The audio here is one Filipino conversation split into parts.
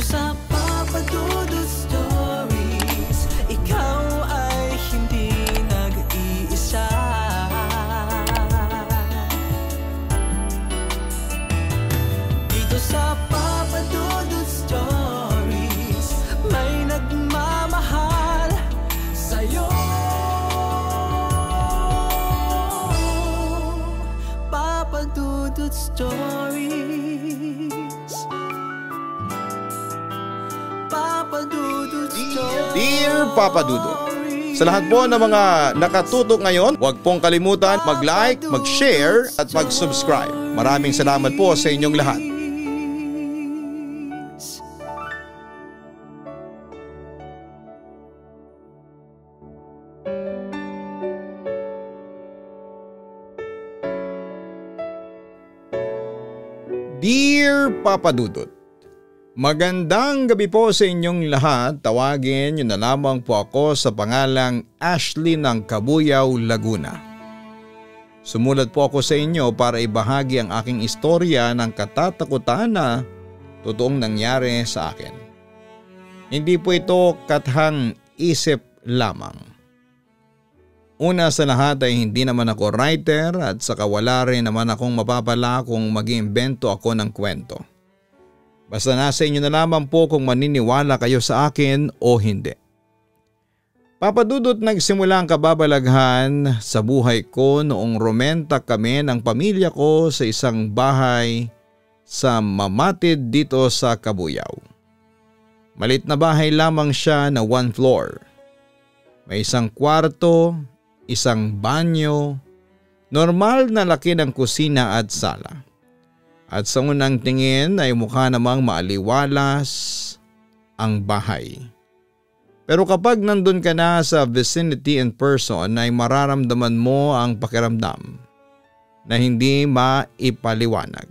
sa Papa Dudut Stories, ikaw ay hindi nag-iisa. Dito sa Papa Dudut Stories, may nagmamahal sa'yo. Papa Dudut Stories, Papa Dudut Stories. Dear Papa Dudut, sa lahat po ng mga nakatutok ngayon, huwag pong kalimutan mag-like, mag-share at mag-subscribe. Maraming salamat po sa inyong lahat. Dear Papa Dudut, magandang gabi po sa inyong lahat. Tawagin niyo na lamang po ako sa pangalang Ashley ng Cabuyao, Laguna. Sumulat po ako sa inyo para ibahagi ang aking istorya ng katatakutan na totoong nangyari sa akin. Hindi po ito kathang isip lamang. Una sa lahat ay hindi naman ako writer at saka wala rin naman akong mapapala kung mag-iimbento ako ng kwento. Basta nasa inyo na lamang po kung maniniwala kayo sa akin o hindi. Papa Dudut, nagsimula ang kababalaghan sa buhay ko noong rumenta kami ng pamilya ko sa isang bahay sa Mamatid dito sa Cabuyao. Malit na bahay lamang siya na 1 floor. May isang kwarto, isang banyo, normal na laki ng kusina at sala. At sa unang tingin ay mukha namang maaliwalas ang bahay. Pero kapag nandun ka na sa vicinity in person ay mararamdaman mo ang pakiramdam na hindi maipaliwanag.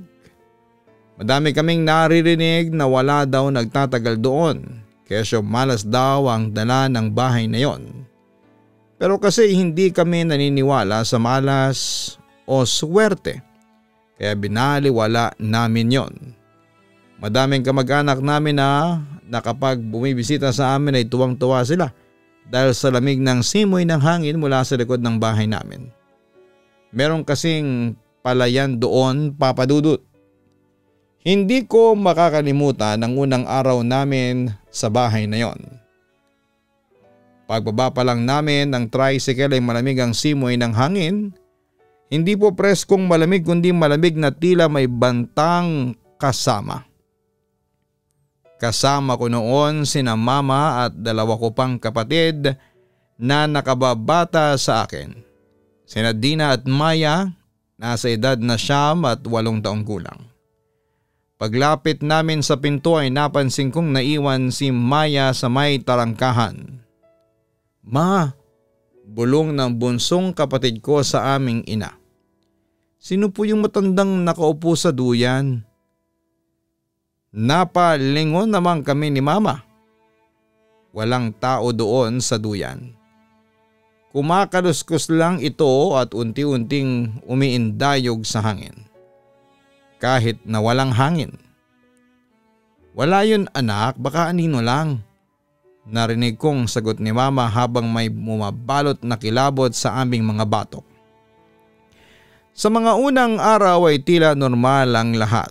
Madami kaming naririnig na wala daw nagtatagal doon, kesyo malas daw ang dala ng bahay na yon. Pero kasi hindi kami naniniwala sa malas o swerte, kaya binaliwala namin yon. Madaming kamag-anak namin na kapag bumibisita sa amin ay tuwang-tuwa sila dahil sa lamig ng simoy ng hangin mula sa likod ng bahay namin. Meron kasing palayan doon, Papa Dudut. Hindi ko makakalimutan ang unang araw namin sa bahay na yon. Pagbaba pa lang namin ng tricycle ay malamig ang simoy ng hangin. Hindi po preskong malamig kundi malamig na tila may bantang kasama. Kasama ko noon sina mama at dalawa ko pang kapatid na nakababata sa akin. Sina Dina at Maya, nasa edad na 9 at 8 taong gulang. Paglapit namin sa pinto ay napansin kong naiwan si Maya sa may tarangkahan. Ma, bulong ng bunsong kapatid ko sa aming ina. Sino po yung matandang nakaupo sa duyan? Napalingon naman kami ni mama. Walang tao doon sa duyan. Kumakaluskos lang ito at unti-unting umiindayog sa hangin. Kahit na walang hangin. Wala yun anak, baka anino lang. Narinig kong sagot ni mama habang may bumabalot na kilabot sa aming mga batok. Sa mga unang araw ay tila normal ang lahat.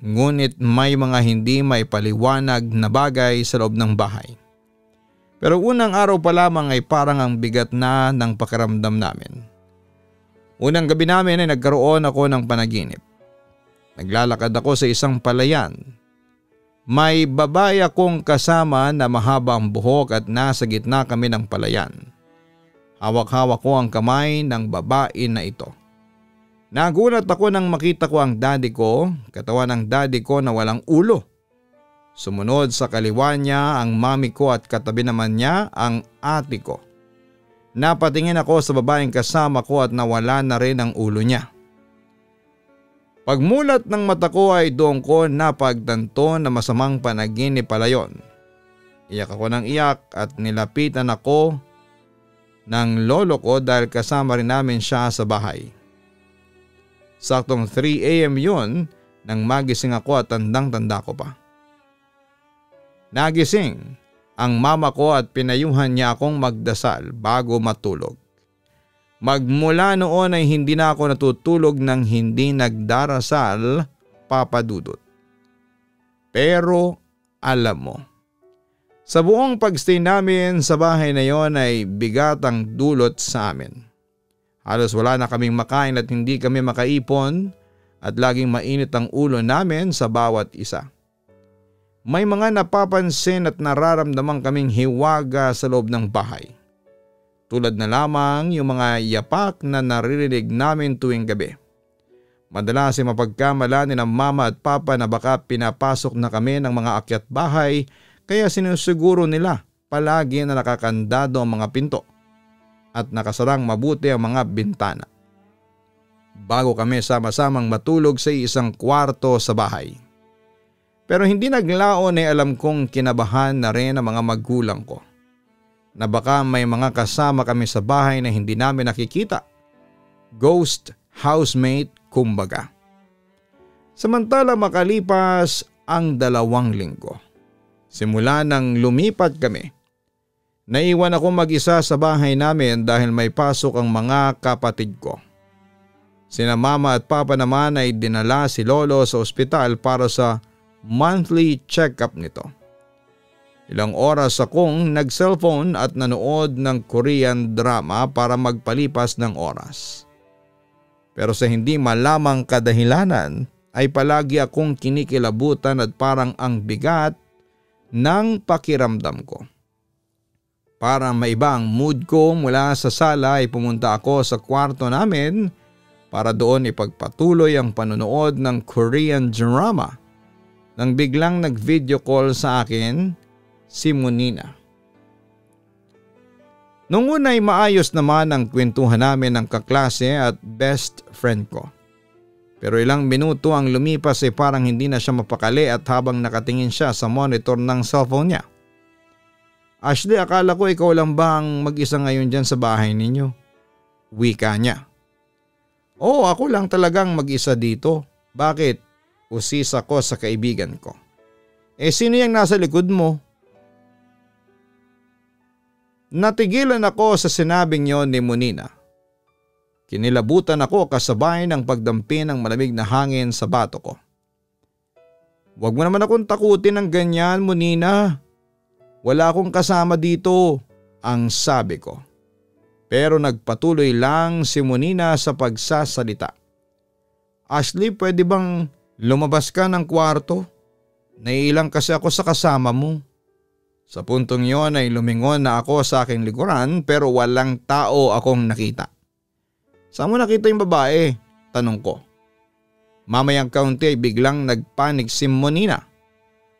Ngunit may mga hindi may paliwanag na bagay sa loob ng bahay. Pero unang araw pa lamang ay parang ang bigat na ng pakiramdam namin. Unang gabi namin ay nagkaroon ako ng panaginip. Naglalakad ako sa isang palayan. May babae akong kasama na mahabang buhok at nasa gitna kami ng palayan. Hawak-hawak ko ang kamay ng babae na ito. Nagulat ako nang makita ko ang daddy ko, katawan ng daddy ko na walang ulo. Sumunod sa kaliwa niya ang mami ko at katabi naman niya ang ate ko. Napatingin ako sa babaeng kasama ko at nawala na rin ang ulo niya. Pagmulat ng mata ko ay doon ko napagtanto na masamang panaginip pala yon. Iyak ako ng iyak at nilapitan ako ng lolo ko dahil kasama rin namin siya sa bahay. Saktong 3 AM yun nang magising ako at tandang-tanda ko pa. Nagising ang mama ko at pinayuhan niya akong magdasal bago matulog. Magmula noon ay hindi na ako natutulog nang hindi nagdarasal, Papa Dudut. Pero alam mo, sa buong pagstay namin sa bahay na yon ay bigat ang dulot sa amin. Halos wala na kaming makain at hindi kami makaipon at laging mainit ang ulo namin sa bawat isa. May mga napapansin at nararamdaman kaming hiwaga sa loob ng bahay. Tulad na lamang yung mga yapak na naririnig namin tuwing gabi. Madalas ay mapagkamala ni ng mama at papa na baka pinapasok na kami ng mga akyat bahay kaya sinusiguro nila palagi na nakakandado ang mga pinto at nakasarang mabuti ang mga bintana. Bago kami sama-samang matulog sa isang kwarto sa bahay. Pero hindi naglaon ay alam kong kinabahan na rin ang mga magulang ko na baka may mga kasama kami sa bahay na hindi namin nakikita. Ghost housemate kumbaga. Samantala makalipas ang 2 linggo. Simula nang lumipat kami, naiwan ako mag-isa sa bahay namin dahil may pasok ang mga kapatid ko. Sina mama at papa naman ay dinala si lolo sa ospital para sa monthly check-up nito. Ilang oras akong nag-cellphone at nanood ng Korean drama para magpalipas ng oras. Pero sa hindi malamang kadahilanan ay palagi akong kinikilabutan at parang ang bigat ng pakiramdam ko. Para maiba ang mood ko mula sa sala ay pumunta ako sa kwarto namin para doon ipagpatuloy ang panonood ng Korean drama nang biglang nag-video call sa akin si Monina. Nung una ay maayos naman ang kwentuhan namin ng kaklase at best friend ko. Pero ilang minuto ang lumipas ay parang hindi na siya mapakali at habang nakatingin siya sa monitor ng cellphone niya. Ashley, akala ko ikaw lang ba ang mag-isa ngayon dyan sa bahay ninyo? Wika niya. Oo, ako lang talagang mag-isa dito. Bakit? Usis ako sa kaibigan ko. Sino yung nasa likod mo? Natigilan ako sa sinabing yon ni Monina. Kinilabutan ako kasabay ng pagdampi ng malamig na hangin sa bato ko. Huwag mo naman akong takutin ng ganyan, Monina. Wala akong kasama dito, ang sabi ko. Pero nagpatuloy lang si Monina sa pagsasalita. Ashley, pwede bang lumabas ka ng kwarto? Naiilang kasi ako sa kasama mo. Sa puntong yon ay lumingon na ako sa aking likuran pero walang tao akong nakita. Saan mo nakita yung babae? Tanong ko. Mamayang kaunti ay biglang nagpanik si Monina.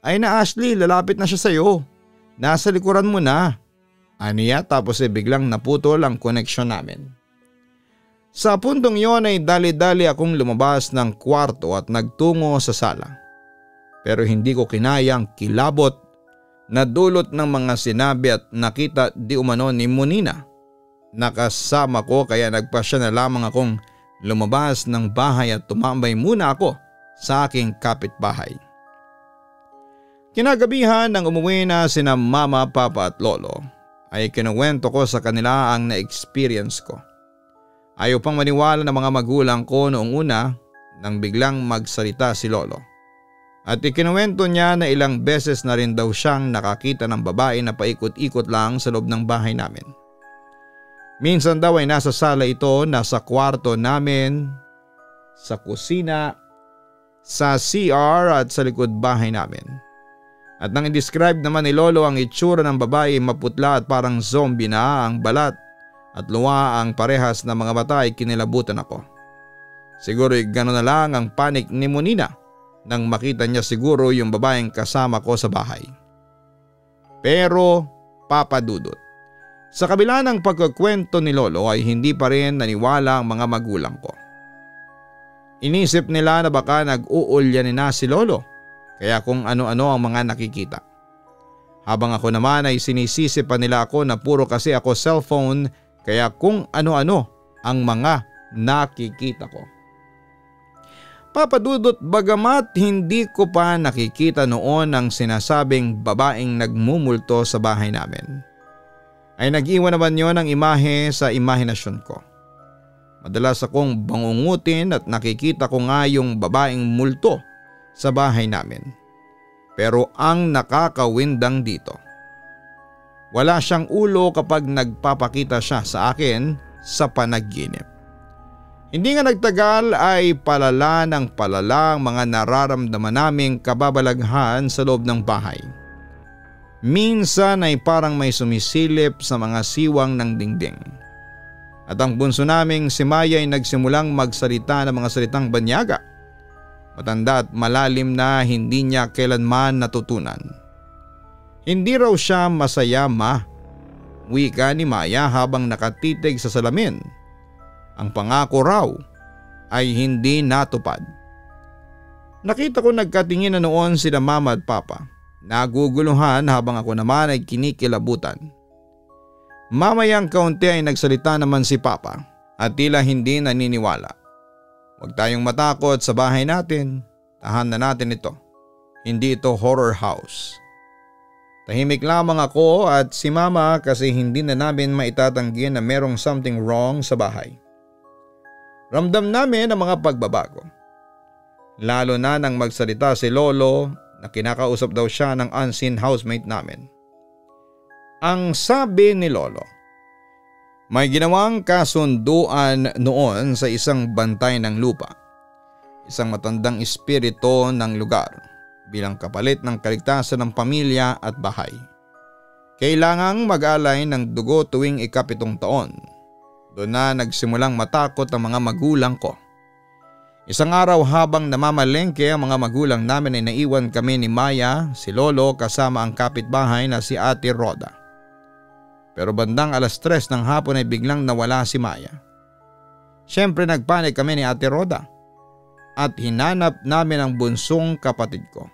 Ay na Ashley, lalapit na siya sa'yo. Nasa likuran mo na. Aniya tapos ay biglang naputol ang koneksyon namin. Sa puntong yon ay dali-dali akong lumabas ng kwarto at nagtungo sa sala. Pero hindi ko kinayang kilabot na dulot ng mga sinabi at nakita di umano ni Monina. Nakasama ko kaya nagpasya na lamang akong lumabas ng bahay at tumambay muna ako sa aking kapitbahay. Kinagabihan nang umuwi na sina mama, papa at lolo ay kinuwento ko sa kanila ang na-experience ko. Ayaw pang maniwala ng mga magulang ko noong una nang biglang magsalita si lolo. At ikinuwento niya na ilang beses na rin daw siyang nakakita ng babae na paikot-ikot lang sa loob ng bahay namin. Minsan daw ay nasa sala ito, nasa kwarto namin, sa kusina, sa CR at sa likod bahay namin. At nang i-describe naman ni lolo ang itsura ng babae, maputla at parang zombie na ang balat at luwa ang parehas na mga mata ay kinilabutan ako. Siguro gano'n na lang ang panik ni Monina nang makita niya siguro yung babaeng kasama ko sa bahay. Pero Papa Dudut, sa kabila ng pagkukwento ni lolo ay hindi pa rin naniwala ang mga magulang ko. Inisip nila na baka nag-uulyanin na si lolo kaya kung ano-ano ang mga nakikita. Habang ako naman ay sinisisi pa nila ako na puro kasi ako cellphone kaya kung ano-ano ang mga nakikita ko. Papa Dudut, bagamat hindi ko pa nakikita noon ang sinasabing babaeng nagmumulto sa bahay namin, ay nag-iwan naman yon ng imahe sa imahinasyon ko. Madalas akong bangungutin at nakikita ko nga yung babaeng multo sa bahay namin. Pero ang nakakawindang dito, wala siyang ulo kapag nagpapakita siya sa akin sa panaginip. Hindi nga nagtagal ay palala ng palala ang mga nararamdaman naming kababalaghan sa loob ng bahay. Minsan ay parang may sumisilip sa mga siwang ng dingding. At ang bunso naming si Maya ay nagsimulang magsalita ng mga salitang banyaga. Matanda at malalim na hindi niya kailanman natutunan. Hindi raw siya masaya, ma. Wika ni Maya habang nakatitig sa salamin. Ang pangako raw ay hindi natupad. Nakita ko nagkatingin na noon sila mama at papa. Naguguluhan habang ako naman ay kinikilabutan. Mamayang kaunti ay nagsalita naman si papa at tila hindi naniniwala. Huwag tayong matakot sa bahay natin. Tahanan natin ito. Hindi ito horror house. Tahimik lamang ako at si mama kasi hindi na namin maitatanggi na merong something wrong sa bahay. Ramdam namin ang mga pagbabago. Lalo na nang magsalita si Lolo na kinakausap daw siya ng unseen housemate namin. Ang sabi ni Lolo, may ginawang kasunduan noon sa isang bantay ng lupa, isang matandang espiritu ng lugar bilang kapalit ng kaligtasan ng pamilya at bahay. Kailangang mag-alay ng dugo tuwing ika-7 taon. Doon na nagsimulang matakot ang mga magulang ko. Isang araw habang namamalengke ang mga magulang namin ay naiwan kami ni Maya, si Lolo kasama ang kapitbahay na si Ate Roda. Pero bandang 3:00 ng hapon ay biglang nawala si Maya. Siyempre nagpanik kami ni Ate Roda at hinanap namin ang bunsong kapatid ko.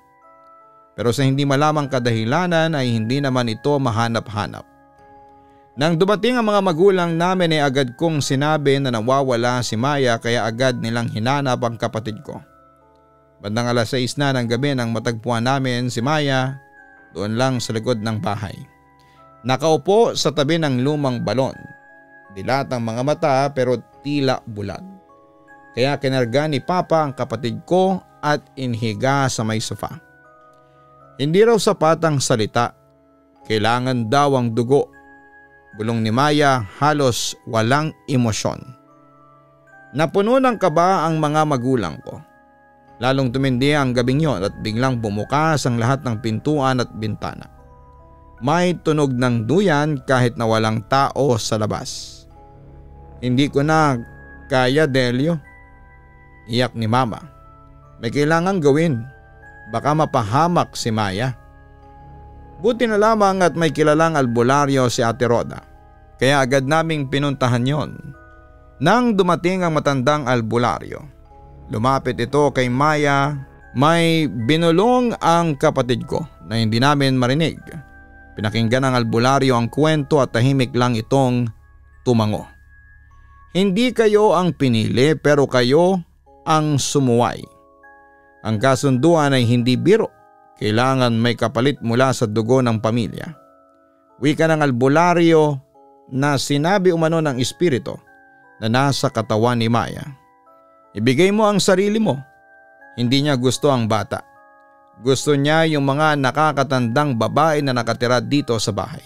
Pero sa hindi malamang kadahilanan ay hindi naman ito mahanap-hanap. Nang dumating ang mga magulang namin ay agad kong sinabi na nawawala si Maya kaya agad nilang hinanap ang kapatid ko. Bandang 6:00 na ng gabi nang matagpuan namin si Maya doon lang sa likod ng bahay. Nakaupo sa tabi ng lumang balon. Dilat ang mga mata pero tila bulag. Kaya kinarga ni Papa ang kapatid ko at inhiga sa may sofa. Hindi raw sapat ang salita. Kailangan daw ang dugo. Bulong ni Maya, halos walang emosyon. Napuno ng kaba ang mga magulang ko. Lalong tumindi ang gabing yon at biglang bumukas ang lahat ng pintuan at bintana. May tunog ng duyan kahit na walang tao sa labas. Hindi ko na kaya, Delio. Iyak ni Mama. May kailangang gawin. Baka mapahamak si Maya. Buti na lamang at may kilalang albularyo si Ate Roda. Kaya agad naming pinuntahan yon. Nang dumating ang matandang albularyo, lumapit ito kay Maya. May binulong ang kapatid ko na hindi namin marinig. Pinakinggan ng albularyo ang kwento at tahimik lang itong tumango. Hindi kayo ang pinili pero kayo ang sumuway. Ang kasunduan ay hindi biro. Kailangan may kapalit mula sa dugo ng pamilya. Wika ng albularyo na sinabi umano ng espiritu na nasa katawan ni Maya. Ibigay mo ang sarili mo. Hindi niya gusto ang bata. Gusto niya yung mga nakakatandang babae na nakatira dito sa bahay.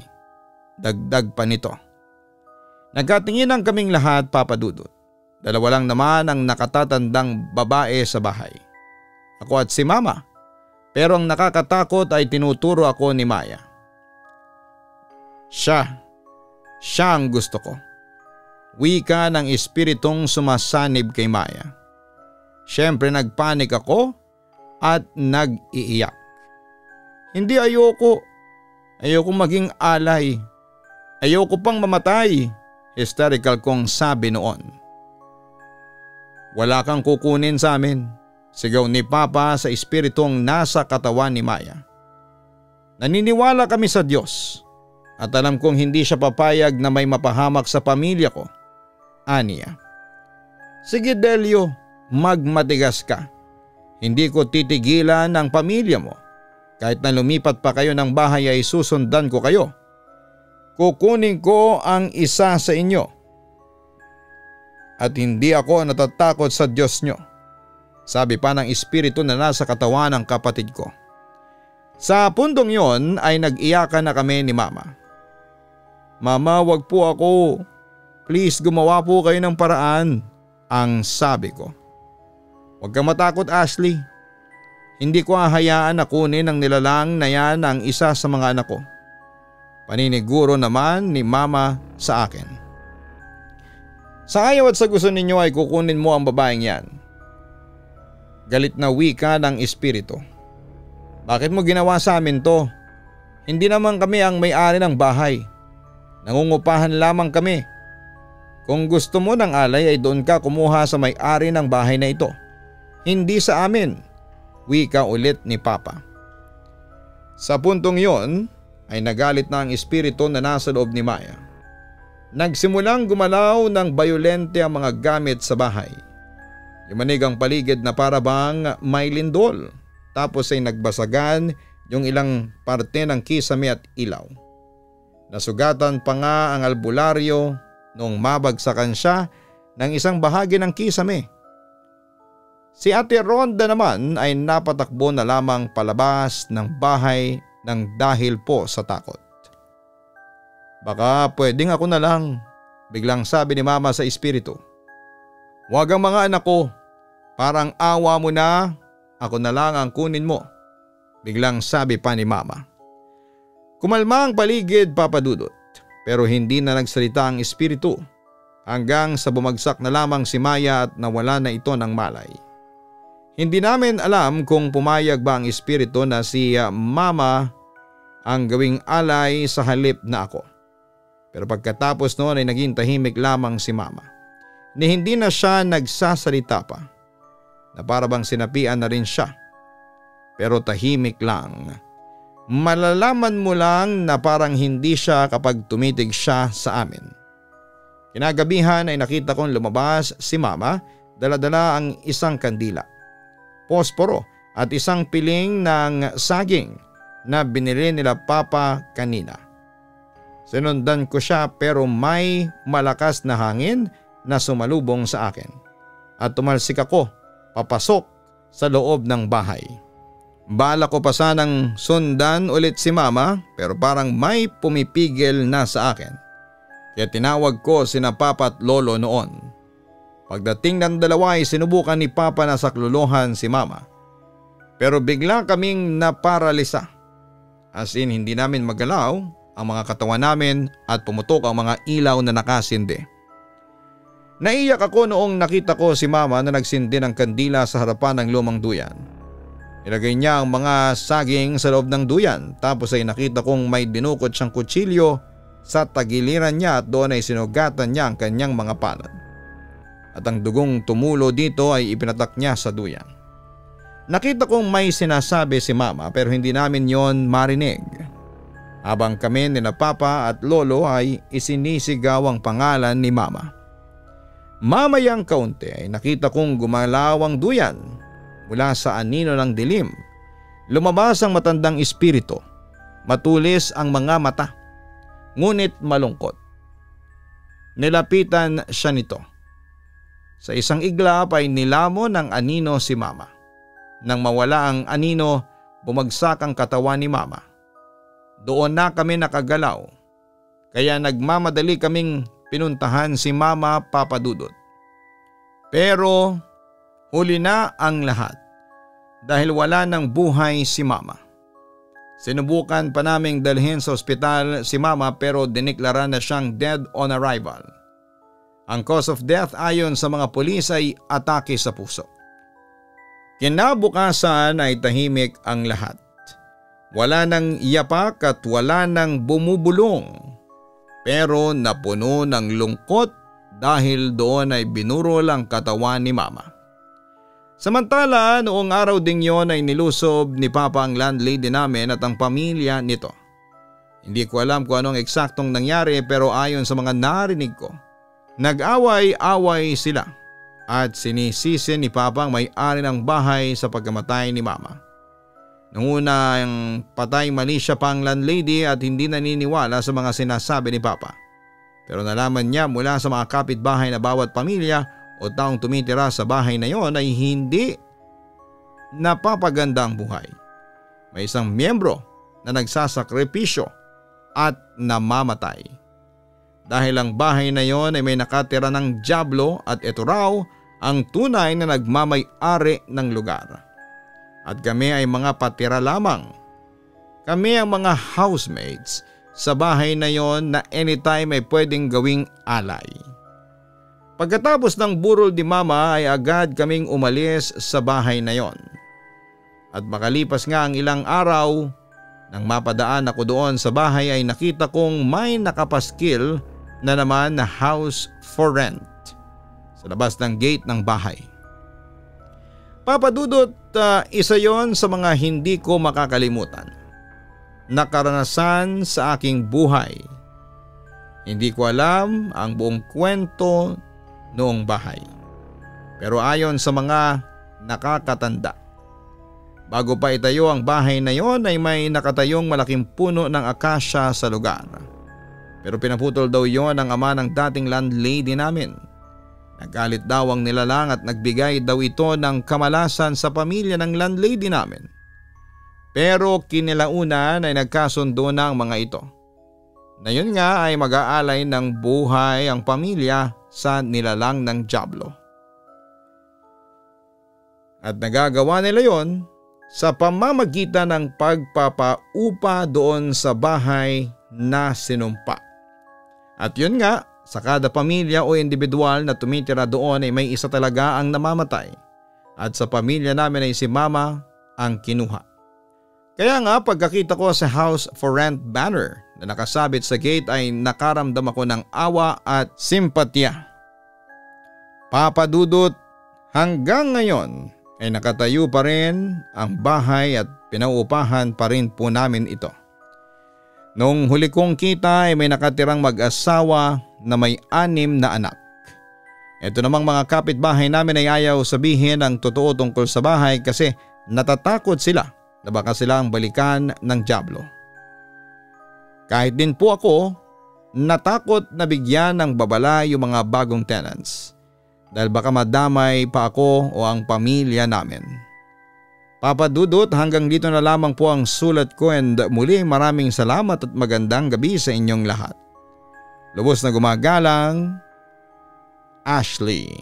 Dagdag pa nito. Nagkatinginan kaming lahat, Papa Dudut. Dalawa lang naman ang nakatatandang babae sa bahay. Ako at si Mama. Pero ang nakakatakot ay tinuturo ako ni Maya. Siya ang gusto ko. Wika ng espiritong sumasanib kay Maya. Siyempre nagpanik ako at nag-iiyak. Hindi ayoko maging alay. Ayoko pang mamatay. Hysterical kong sabi noon. Wala kang kukunin sa amin. Sigaw ni Papa sa espiritong nasa katawan ni Maya. Naniniwala kami sa Diyos at alam kong hindi siya papayag na may mapahamak sa pamilya ko. Aniya. Sige Delio, magmatigas ka. Hindi ko titigilan ang pamilya mo. Kahit na lumipat pa kayo ng bahay ay susundan ko kayo. Kukunin ko ang isa sa inyo. At hindi ako natatakot sa Diyos nyo. Sabi pa ng espiritu na nasa katawan ng kapatid ko. Sa puntong yon ay nag-iyakan na kami ni Mama. Mama, wag po ako. Please gumawa po kayo ng paraan, ang sabi ko. Huwag kang matakot, Ashley. Hindi ko hahayaan na kunin ng nilalang na yan ang isa sa mga anak ko. Paniniguro naman ni Mama sa akin. Sa ayaw at sa gusto ninyo ay kukunin mo ang babaeng yan. Galit na wika ng espiritu. Bakit mo ginawa sa amin to? Hindi naman kami ang may-ari ng bahay. Nangungupahan lamang kami. Kung gusto mo ng alay ay doon ka kumuha sa may-ari ng bahay na ito. Hindi sa amin, wika ulit ni Papa. Sa puntong yon ay nagalit na ang espiritu na nasa loob ni Maya. Nagsimulang gumalaw ng bayolente ang mga gamit sa bahay. Yumanig ang paligid na para bang may lindol. Tapos ay nagbasagan yung ilang parte ng kisame at ilaw. Nasugatan pa nga ang albularyo noong mabagsakan siya ng isang bahagi ng kisame. Si Ate Rhonda naman ay napatakbo na lamang palabas ng bahay nang dahil po sa takot. Baka pwedeng ako na lang, biglang sabi ni Mama sa espiritu. Huwag ang mga anak ko, parang awa mo na, ako na lang ang kunin mo, biglang sabi pa ni Mama. Kumalma ang paligid, Papa Dudut, pero hindi na nagsalita ang espiritu hanggang sa bumagsak na lamang si Maya at nawala na ito ng malay. Hindi namin alam kung pumayag ba ang espiritu na si Mama ang gawing alay sa halip na ako. Pero pagkatapos noon ay naging tahimik lamang si Mama. Ni hindi na siya nagsasalita pa. Na para bang sinapian na rin siya. Pero tahimik lang. Malalaman mo lang na parang hindi siya kapag tumitig siya sa amin. Kinagabihan ay nakita kong lumabas si Mama, dala-dala ang isang kandila, posporo at isang piling ng saging na binili nila Papa kanina. Sinundan ko siya pero may malakas na hangin na sumalubong sa akin at tumalsik ako papasok sa loob ng bahay. Bala ko pa sanang sundan ulit si Mama pero parang may pumipigil na sa akin. Kaya tinawag ko sina Papa at Lolo noon. Pagdating ng dalawa ay sinubukan ni Papa na saklolohan si Mama. Pero bigla kaming naparalisa. As in hindi namin magalaw ang mga katawan namin at pumutok ang mga ilaw na nakasindi. Naiyak ako noong nakita ko si Mama na nagsindi ng kandila sa harapan ng lumang duyan. Ilagay niya ang mga saging sa loob ng duyan tapos ay nakita kong may dinukot siyang kutsilyo sa tagiliran niya at doon ay sinugatan niya ang kanyang mga palad. At ang dugong tumulo dito ay ipinatak niya sa duyan. Nakita kong may sinasabi si Mama pero hindi namin yon marinig. Habang kami ni na Papa at Lolo ay isinisigaw ang pangalan ni Mama. Mamayang kaunti ay nakita kong gumalaw ang duyan mula sa anino ng dilim. Lumabas ang matandang espiritu. Matulis ang mga mata, ngunit malungkot. Nilapitan siya nito. Sa isang iglap ay nilamon ng anino si Mama. Nang mawala ang anino, bumagsak ang katawan ni Mama. Doon na kami nakagalaw. Kaya nagmamadali kaming pinuntahan si Mama, Papa Dudut. Pero huli na ang lahat dahil wala ng buhay si Mama. Sinubukan pa naming dalhin sa ospital si Mama pero diniklara na siyang dead on arrival. Ang cause of death ayon sa mga pulis ay atake sa puso. Kinabukasan ay tahimik ang lahat. Wala nang iyapak at wala nang bumubulong. Pero napuno ng lungkot dahil doon ay binuro lang katawan ni Mama. Samantala noong araw ding yon ay nilusob ni Papa ang landlady namin at ang pamilya nito. Hindi ko alam kung anong eksaktong nangyari pero ayon sa mga narinig ko, nag-away-away sila. at sinisisi ni Papa ang may-ari ng bahay sa pagkamatay ni Mama. Noong unang patay mali siya pang landlady at hindi naniniwala sa mga sinasabi ni Papa. Pero nalaman niya mula sa mga kapitbahay na bawat pamilya o taong tumitira sa bahay na yon ay hindi napapaganda ang buhay. May isang miyembro na nagsasakripisyo at namamatay. Dahil ang bahay na yon ay may nakatira ng dyablo at ito raw ang tunay na nagmamay-ari ng lugar. At kami ay mga patira lamang. Kami ang mga housemates sa bahay na yon na anytime ay pwedeng gawing alay. Pagkatapos ng burol ni Mama ay agad kaming umalis sa bahay na yon. At makalipas nga ang ilang araw, nang mapadaan ako doon sa bahay ay nakita kong may nakapaskil na naman na house for rent sa labas ng gate ng bahay. Papa Dudut, isa yon sa mga hindi ko makakalimutan na karanasan sa aking buhay. Hindi ko alam ang buong kwento noong bahay. Pero ayon sa mga nakakatanda, bago pa itayo ang bahay na yon ay may nakatayong malaking puno ng akasya sa lugar. Pero pinaputol daw yon ang ama ng dating landlady namin. Nagalit daw ang nilalang at nagbigay daw ito ng kamalasan sa pamilya ng landlady namin. Pero kinilaunan ay nagkasundo na ang mga ito. Na yun nga ay mag-aalay ng buhay ang pamilya sa nilalang ng dyablo. At nagagawa nila yon sa pamamagitan ng pagpapaupa doon sa bahay na sinumpa. At yun nga, sa kada pamilya o individual na tumitira doon ay may isa talaga ang namamatay. At sa pamilya namin ay si Mama ang kinuha. Kaya nga pagkakita ko sa house for rent banner na nakasabit sa gate ay nakaramdam ako ng awa at simpatya. Papa Dudut, hanggang ngayon ay nakatayo pa rin ang bahay at pinauupahan pa rin po namin ito. Noong huli kong kita ay may nakatirang mag-asawa na may 6 na anak. Ito namang mga kapitbahay namin ay ayaw sabihin ang totoo tungkol sa bahay kasi natatakot sila na baka sila ang balikan ng dyablo. Kahit din po ako, natakot na bigyan ng babala yung mga bagong tenants dahil baka madamay pa ako o ang pamilya namin. Papa Dudut, hanggang dito na lamang po ang sulat ko and muli maraming salamat at magandang gabi sa inyong lahat. Lubos na gumagalang, Ashley.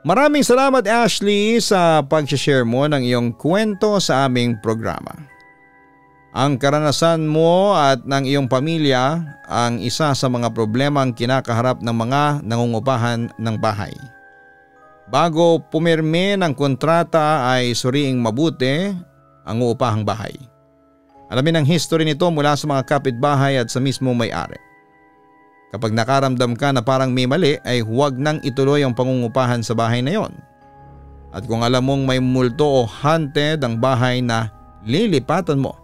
Maraming salamat Ashley sa pag-share mo ng iyong kwento sa aming programa. Ang karanasan mo at ng iyong pamilya ang isa sa mga problemang kinakaharap ng mga nangungupahan ng bahay. Bago pumirme ng kontrata ay suriing mabuti ang uupahang bahay. Alamin ang history nito mula sa mga kapitbahay at sa mismo may-ari. Kapag nakaramdam ka na parang may mali ay huwag nang ituloy ang pangungupahan sa bahay na yon. At kung alam mong may multo o haunted ang bahay na lilipatan mo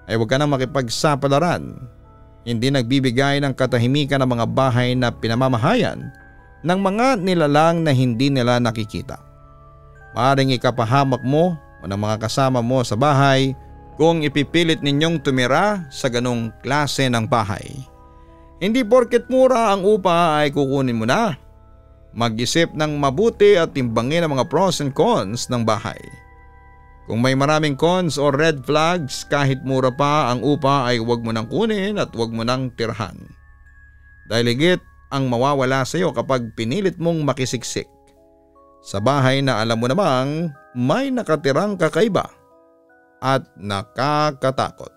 ay huwag ka nang makipagsapalaran. Hindi nagbibigay ng katahimikan ng mga bahay na pinamamahayan ng mga nilalang na hindi nila nakikita. Maaaring ikapahamak mo o ng mga kasama mo sa bahay kung ipipilit ninyong tumira sa ganong klase ng bahay. Hindi porket mura ang upa ay kukunin mo na. Mag-isip ng mabuti at timbangin ang mga pros and cons ng bahay. Kung may maraming cons o red flags, kahit mura pa ang upa ay huwag mo nang kunin at huwag mo nang tirhan. Dahil higit ang mawawala sa iyo kapag pinilit mong makisiksik sa bahay na alam mo namang may nakatirang kakaiba at nakakatakot.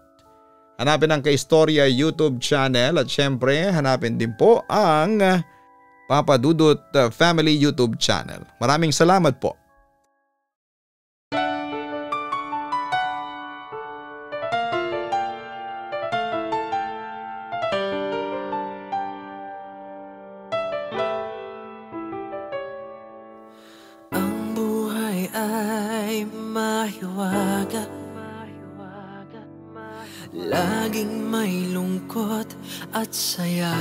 Hanapin ang Kaistorya YouTube channel at syempre hanapin din po ang Papa Dudut Family YouTube channel. Maraming salamat po. Mahiwaga, laging may lungkot at saya.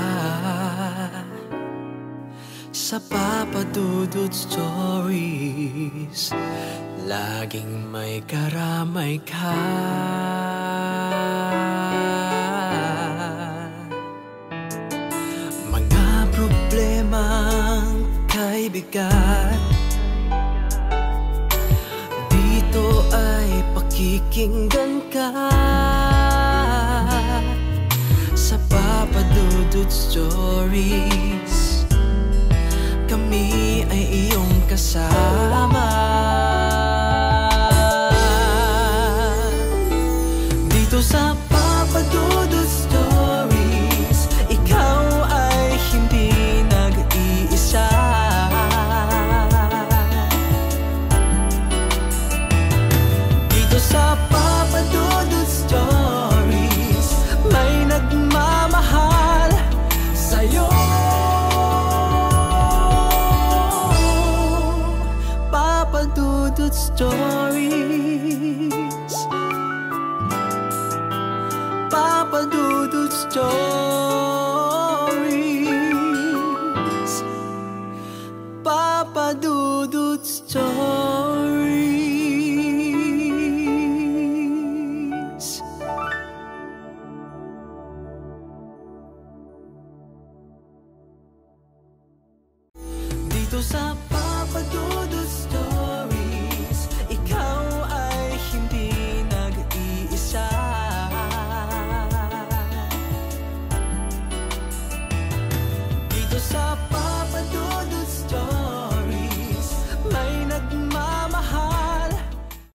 sa Papa Dudut Stories. Laging may karamay ka. Mga problemang kay bigat, dito ay pakikinggan ka. Sa Papa Dudut Stories, kami ay iyong kasama. Dito sa Papa Dudut Stories, ikaw ay hindi nag-iisa. Dito sa Papa Dudut Stories, may nagmamahal sa'yo. Papa Dudut Stories, Papa Dudut Stories, Papa Dudut Stories. Dito sa